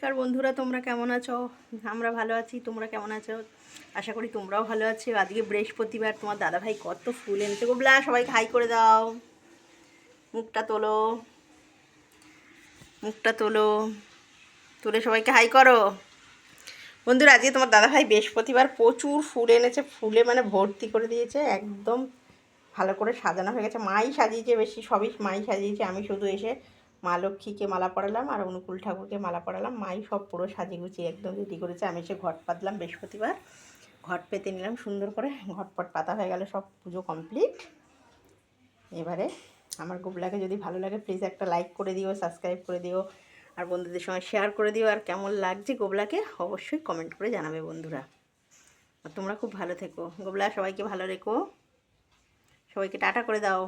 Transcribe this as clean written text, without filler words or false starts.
নমস্কার বন্ধুরা, তোমরা কেমন আছো? আমরা ভালো আছি, তোমরা কেমন আছো? আশা করি তোমরাও ভালো আছো। আজকে বৃহস্পতিবার, তোমার দাদাভাই কত ফুল এনেছে গোবলা, সবাইকে হাই করে দাও। মুখটা তোলো, মুখটা তোলো, তুলে সবাইকে হাই করো। বন্ধুরা, আজকে তোমার দাদাভাই বৃহস্পতিবার প্রচুর ফুল এনেছে, ফুলে মানে ভর্তি করে দিয়েছে, একদম ভালো করে সাজানো হয়ে গেছে। মাই সাজিয়েছে, বেশি সবই মাই সাজিয়েছে, আমি শুধু এসে মা লক্ষ্মীকে মালা পরালাম আর অনুকূল ঠাকুরকে মালা পরালাম। মাই সব পুরো সাজিয়ে গুছিয়ে একদম রেডি করেছে। আমি এসে ঘট পাতলাম, বৃহস্পতিবার ঘট পেতে নিলাম সুন্দর করে। ঘটপট পাতা হয়ে গেল, সব পুজো কমপ্লিট। এবারে আমার গোবলাকে যদি ভালো লাগে প্লিজ একটা লাইক করে দিও, সাবস্ক্রাইব করে দিও, আর বন্ধুদের সঙ্গে শেয়ার করে দিও। আর কেমন লাগছে গোবলাকে অবশ্যই কমেন্ট করে জানাবে বন্ধুরা। আর তোমরা খুব ভালো থেকো গোবলা, সবাইকে ভালো রেখো, সবাইকে টাটা করে দাও।